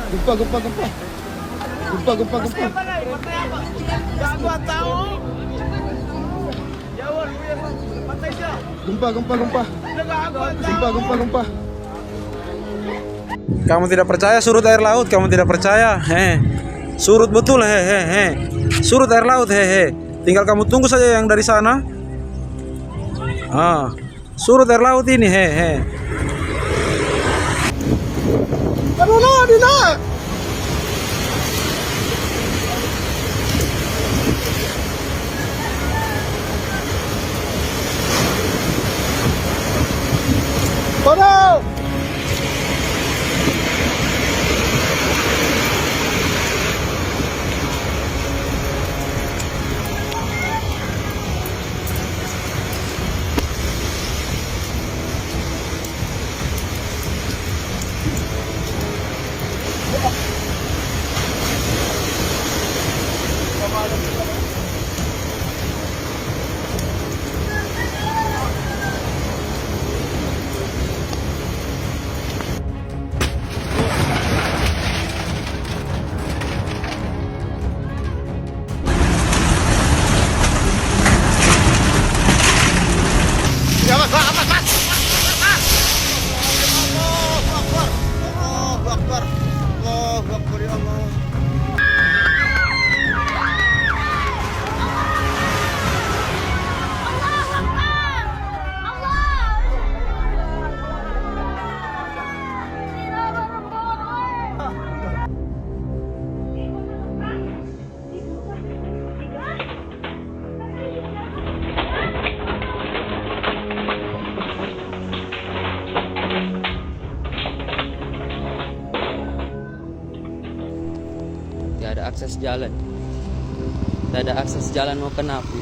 Gempa, gempa, gempa. Gempa, gempa, gempa. Gak gua tahu. Jawab punya pantai dia. Gempa, gempa, gempa. Gempa, gempa, gempa. Kamu tidak percaya surut air laut? Kamu tidak percaya? Surut betul, surut air laut, Tinggal kamu tunggu saja yang dari sana. Surut air laut ini, Aduh, Dina. Aduh. Tidak ada akses jalan. Tidak ada akses jalan mau ke Napu.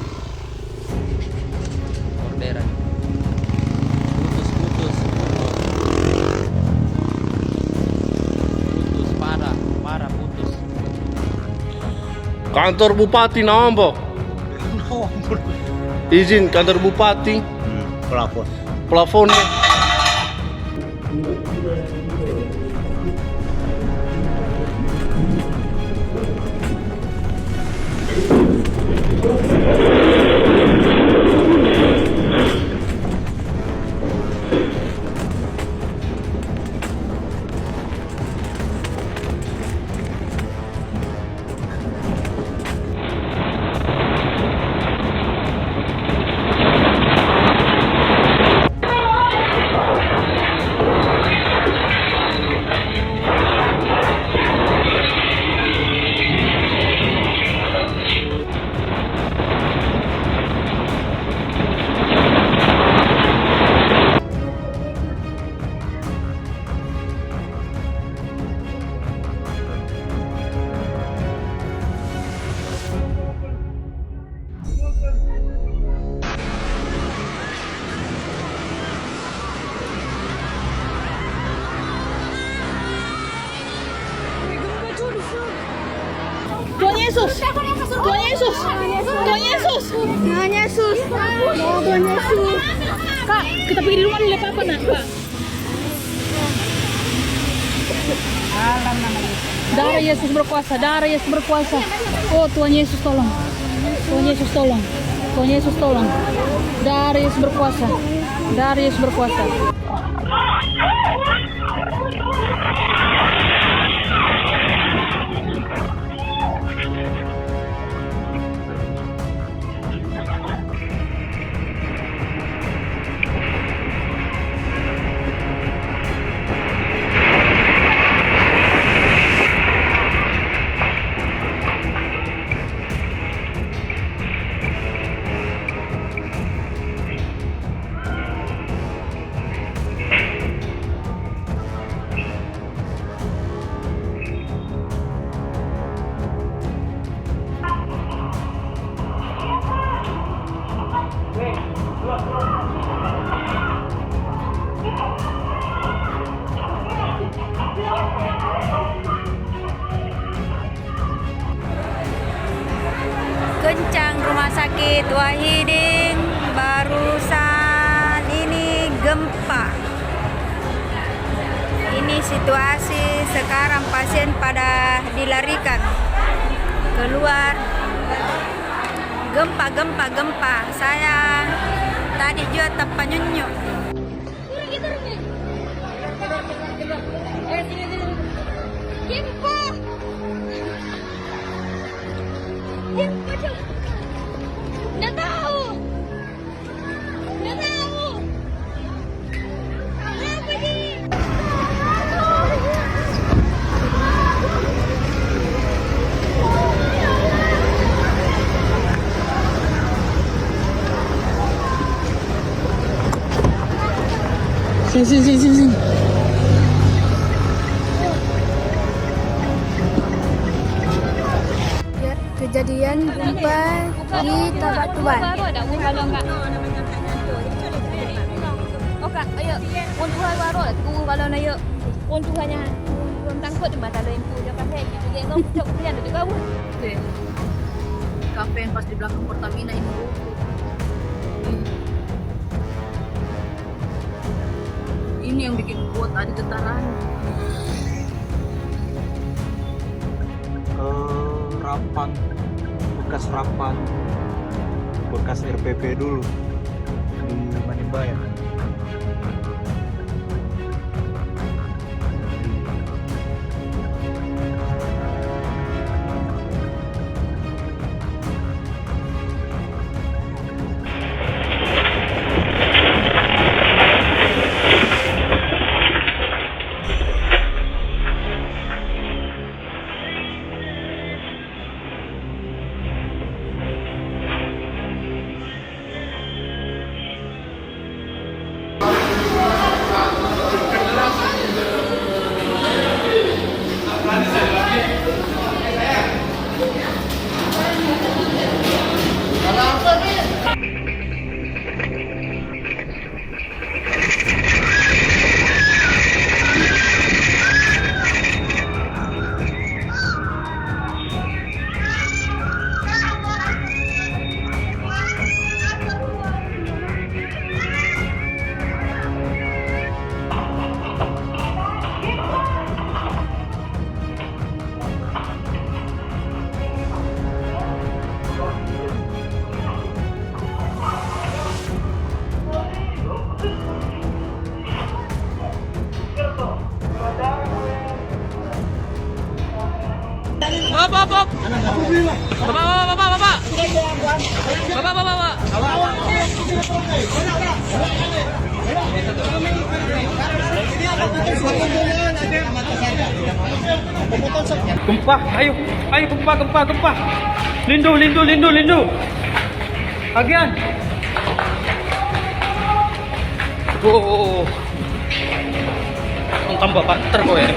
Orderan. Putus. Putus parah putus. Kantor Bupati nambah. Izin kantor Bupati. Plafonnya. Tuhan Yesus, Tuhan Yesus, Tuhan Yesus, Tuhan Yesus, Tuhan Yesus. Kak, kita pergi di rumah dulu apa nak, Kak? Darah Yesus berkuasa, darah Yesus berkuasa. Oh Tuhan Yesus tolong, Tuhan Yesus tolong, Tuhan Yesus tolong. Darah Yesus berkuasa, darah Yesus berkuasa. Kencang Rumah Sakit Wahidin barusan ini gempa. Ini situasi sekarang pasien pada dilarikan keluar. Gempa. Saya tadi juga tapanyunyu. Nggak tahu. Apa sih? Sini. Kejadian gempa di Tabatuban. Oh kak, ayo. Untuhan warot, kalau na yuk. Untuhannya belum tangkut di mata lain pun. Jangan saya gitu. Yang kamu cok kalian ada juga bu. Kafe yang pas di belakang Pertamina ini. Ini yang bikin kuat tadi getaran. Rapan, bekas RPP dulu di Manibaya. Gempa, ayo gempa. Lindu. Bagian. Oh. Tambah banter kok ya.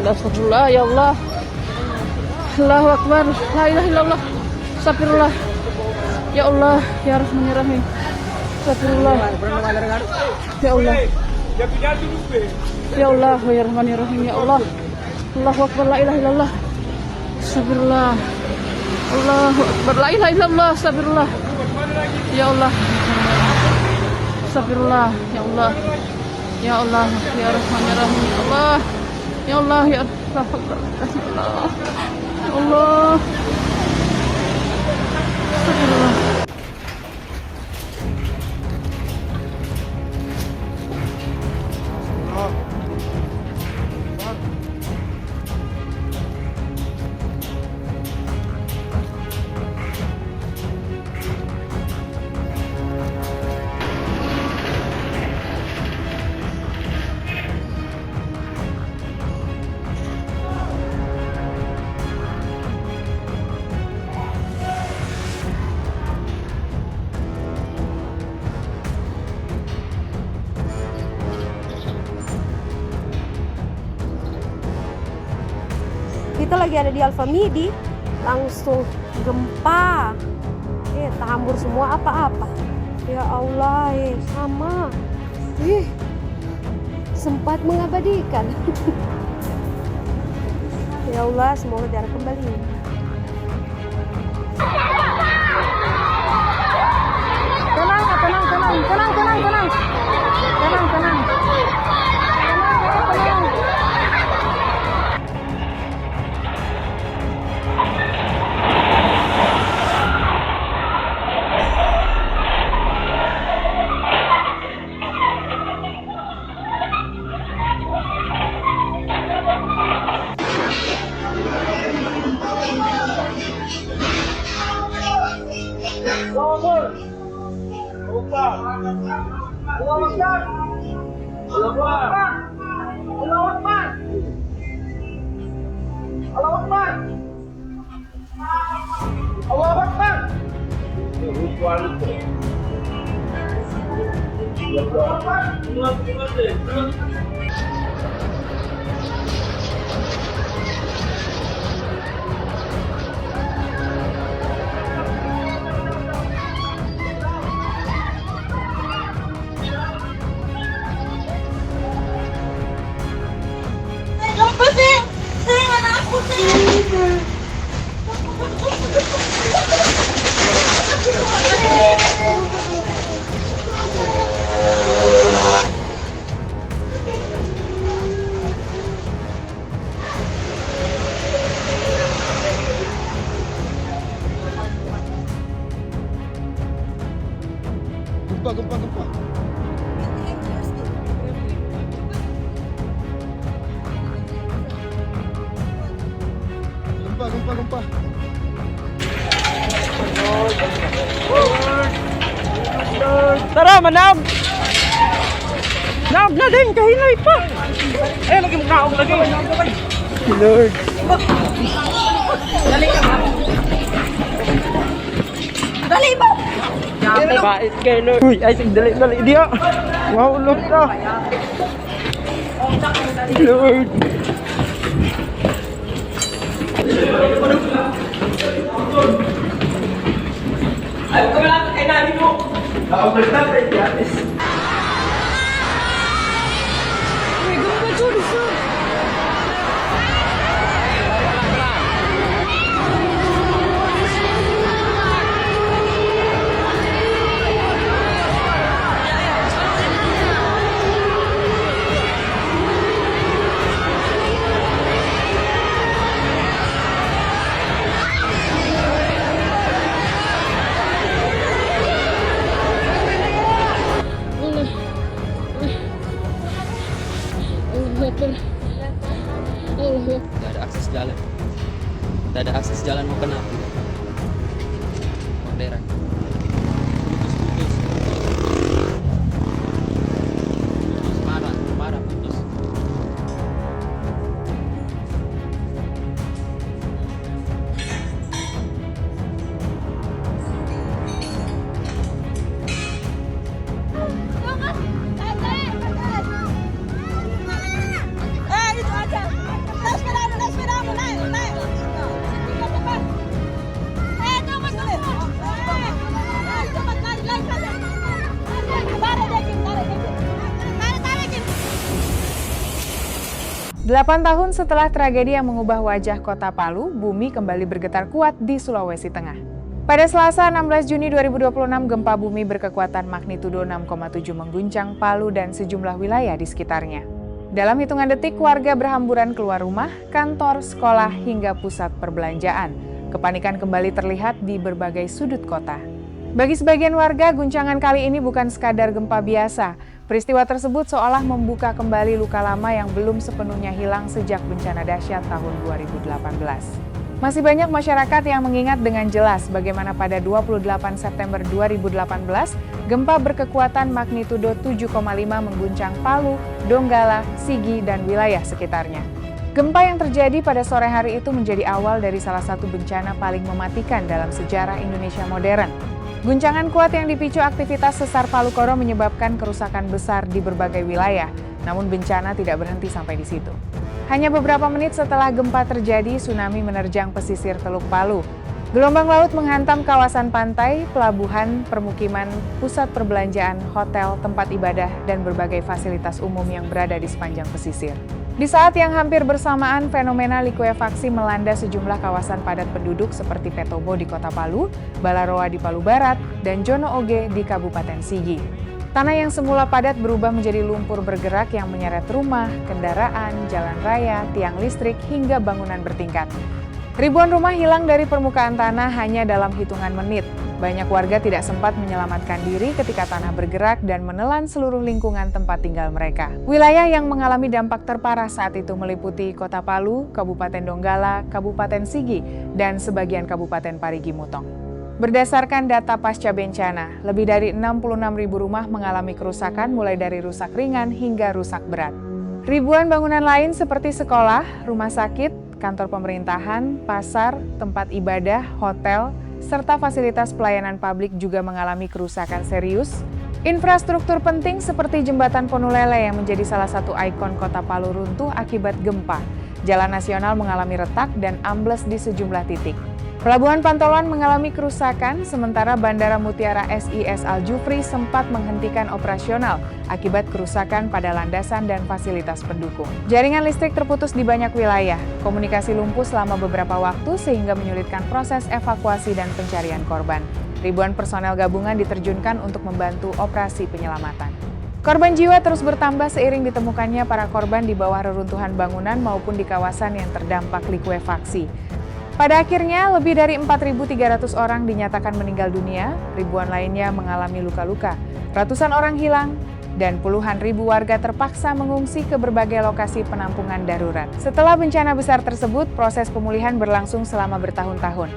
Astagfirullah, ya Allah. Allahu Akbar. La ilaha illallah. Astagfirullah. Ya Allah, ya Rahman ya Rahim. Astagfirullah. Ya Allah. Ya Allah, ya Rahman ya Rahim. Ya Allah. Allahu Akbar. La ilaha illallah. Astagfirullah. Allahu Akbar. La ilaha illallah. Astagfirullah. Ya Allah. Astagfirullah. Ya Allah. Ya Allah, ya Rahman ya Rahim. Ya Allah. Ya Allah, ya Allah. Ya Allah. Astagfirullah. Kita lagi ada di Alfamidi, langsung gempa. Terhambur semua apa-apa. Ya Allah, sama. Sempat mengabadikan. Ya Allah, semoga jarak kembali. Gempa. Gempa. Tara, manab! Nab na din, kahinay pa! Lagi mong naog lagi! Lord! Dali ba? Bait kay Lord! Uy, ay sige, dali diya! Wow, Lord ka! Lord! Ay, kumalapit kay namin mo! Ako malapit, Yanis! Gak ada akses jalan. Gak ada akses jalan mau kena. Modern. Putus. Parah putus. Itu aja. Naik sepeda, naik. 8 tahun setelah tragedi yang mengubah wajah kota Palu, bumi kembali bergetar kuat di Sulawesi Tengah. Pada Selasa 16 Juni 2026, gempa bumi berkekuatan magnitudo 6,7 mengguncang Palu dan sejumlah wilayah di sekitarnya. Dalam hitungan detik, warga berhamburan keluar rumah, kantor, sekolah, hingga pusat perbelanjaan. Kepanikan kembali terlihat di berbagai sudut kota. Bagi sebagian warga, guncangan kali ini bukan sekadar gempa biasa. Peristiwa tersebut seolah membuka kembali luka lama yang belum sepenuhnya hilang sejak bencana dahsyat tahun 2018. Masih banyak masyarakat yang mengingat dengan jelas bagaimana pada 28 September 2018, gempa berkekuatan magnitudo 7,5 mengguncang Palu, Donggala, Sigi, dan wilayah sekitarnya. Gempa yang terjadi pada sore hari itu menjadi awal dari salah satu bencana paling mematikan dalam sejarah Indonesia modern. Guncangan kuat yang dipicu aktivitas sesar Palu Koro menyebabkan kerusakan besar di berbagai wilayah, namun bencana tidak berhenti sampai di situ. Hanya beberapa menit setelah gempa terjadi, tsunami menerjang pesisir Teluk Palu. Gelombang laut menghantam kawasan pantai, pelabuhan, permukiman, pusat perbelanjaan, hotel, tempat ibadah, dan berbagai fasilitas umum yang berada di sepanjang pesisir. Di saat yang hampir bersamaan, fenomena likuefaksi melanda sejumlah kawasan padat penduduk seperti Petobo di Kota Palu, Balaroa di Palu Barat, dan Jono Oge di Kabupaten Sigi. Tanah yang semula padat berubah menjadi lumpur bergerak yang menyeret rumah, kendaraan, jalan raya, tiang listrik, hingga bangunan bertingkat. Ribuan rumah hilang dari permukaan tanah hanya dalam hitungan menit. Banyak warga tidak sempat menyelamatkan diri ketika tanah bergerak dan menelan seluruh lingkungan tempat tinggal mereka. Wilayah yang mengalami dampak terparah saat itu meliputi Kota Palu, Kabupaten Donggala, Kabupaten Sigi, dan sebagian Kabupaten Parigi Mutong. Berdasarkan data pasca bencana, lebih dari 66.000 rumah mengalami kerusakan mulai dari rusak ringan hingga rusak berat. Ribuan bangunan lain seperti sekolah, rumah sakit, kantor pemerintahan, pasar, tempat ibadah, hotel, serta fasilitas pelayanan publik juga mengalami kerusakan serius. Infrastruktur penting seperti jembatan Ponulele yang menjadi salah satu ikon Kota Palu runtuh akibat gempa. Jalan nasional mengalami retak dan ambles di sejumlah titik. Pelabuhan Pantoloan mengalami kerusakan, sementara Bandara Mutiara SIS Al Jufri sempat menghentikan operasional akibat kerusakan pada landasan dan fasilitas pendukung. Jaringan listrik terputus di banyak wilayah, komunikasi lumpuh selama beberapa waktu sehingga menyulitkan proses evakuasi dan pencarian korban. Ribuan personel gabungan diterjunkan untuk membantu operasi penyelamatan. Korban jiwa terus bertambah seiring ditemukannya para korban di bawah reruntuhan bangunan maupun di kawasan yang terdampak likuefaksi. Pada akhirnya, lebih dari 4.300 orang dinyatakan meninggal dunia, ribuan lainnya mengalami luka-luka, ratusan orang hilang, dan puluhan ribu warga terpaksa mengungsi ke berbagai lokasi penampungan darurat. Setelah bencana besar tersebut, proses pemulihan berlangsung selama bertahun-tahun.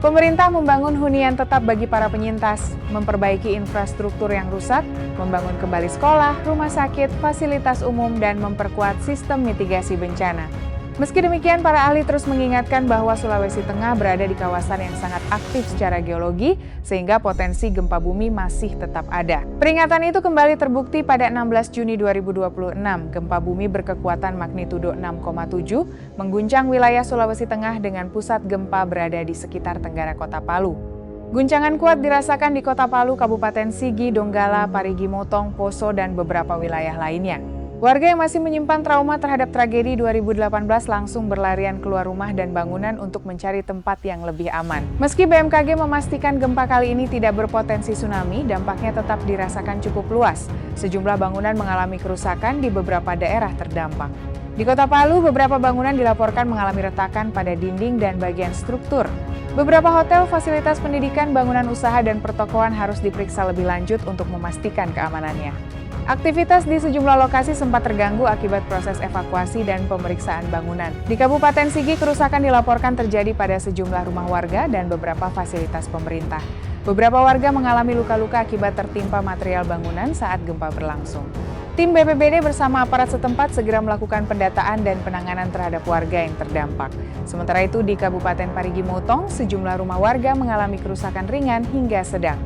Pemerintah membangun hunian tetap bagi para penyintas, memperbaiki infrastruktur yang rusak, membangun kembali sekolah, rumah sakit, fasilitas umum, dan memperkuat sistem mitigasi bencana. Meski demikian, para ahli terus mengingatkan bahwa Sulawesi Tengah berada di kawasan yang sangat aktif secara geologi, sehingga potensi gempa bumi masih tetap ada. Peringatan itu kembali terbukti pada 16 Juni 2026. Gempa bumi berkekuatan magnitudo 6,7 mengguncang wilayah Sulawesi Tengah dengan pusat gempa berada di sekitar tenggara Kota Palu. Guncangan kuat dirasakan di Kota Palu, Kabupaten Sigi, Donggala, Parigi Mutong, Poso, dan beberapa wilayah lainnya. Warga yang masih menyimpan trauma terhadap tragedi 2018 langsung berlarian keluar rumah dan bangunan untuk mencari tempat yang lebih aman. Meski BMKG memastikan gempa kali ini tidak berpotensi tsunami, dampaknya tetap dirasakan cukup luas. Sejumlah bangunan mengalami kerusakan di beberapa daerah terdampak. Di Kota Palu, beberapa bangunan dilaporkan mengalami retakan pada dinding dan bagian struktur. Beberapa hotel, fasilitas pendidikan, bangunan usaha, dan pertokoan harus diperiksa lebih lanjut untuk memastikan keamanannya. Aktivitas di sejumlah lokasi sempat terganggu akibat proses evakuasi dan pemeriksaan bangunan. Di Kabupaten Sigi, kerusakan dilaporkan terjadi pada sejumlah rumah warga dan beberapa fasilitas pemerintah. Beberapa warga mengalami luka-luka akibat tertimpa material bangunan saat gempa berlangsung. Tim BPBD bersama aparat setempat segera melakukan pendataan dan penanganan terhadap warga yang terdampak. Sementara itu di Kabupaten Parigi Mutong, sejumlah rumah warga mengalami kerusakan ringan hingga sedang.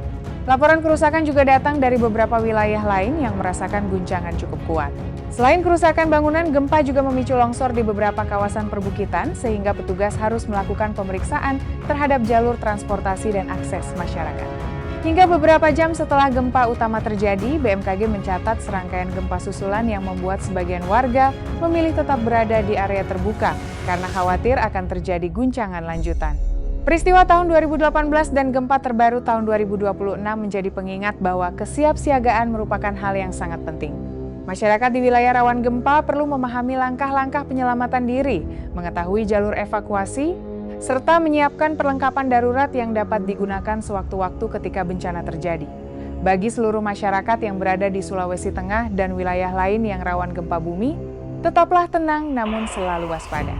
Laporan kerusakan juga datang dari beberapa wilayah lain yang merasakan guncangan cukup kuat. Selain kerusakan bangunan, gempa juga memicu longsor di beberapa kawasan perbukitan sehingga petugas harus melakukan pemeriksaan terhadap jalur transportasi dan akses masyarakat. Hingga beberapa jam setelah gempa utama terjadi, BMKG mencatat serangkaian gempa susulan yang membuat sebagian warga memilih tetap berada di area terbuka karena khawatir akan terjadi guncangan lanjutan. Peristiwa tahun 2018 dan gempa terbaru tahun 2026 menjadi pengingat bahwa kesiapsiagaan merupakan hal yang sangat penting. Masyarakat di wilayah rawan gempa perlu memahami langkah-langkah penyelamatan diri, mengetahui jalur evakuasi, serta menyiapkan perlengkapan darurat yang dapat digunakan sewaktu-waktu ketika bencana terjadi. Bagi seluruh masyarakat yang berada di Sulawesi Tengah dan wilayah lain yang rawan gempa bumi, tetaplah tenang namun selalu waspada.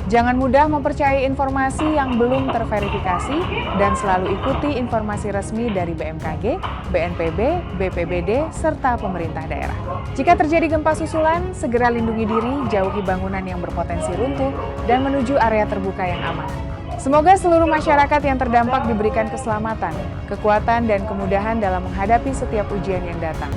Jangan mudah mempercayai informasi yang belum terverifikasi dan selalu ikuti informasi resmi dari BMKG, BNPB, BPBD, serta pemerintah daerah. Jika terjadi gempa susulan, segera lindungi diri, jauhi bangunan yang berpotensi runtuh, dan menuju area terbuka yang aman. Semoga seluruh masyarakat yang terdampak diberikan keselamatan, kekuatan, dan kemudahan dalam menghadapi setiap ujian yang datang.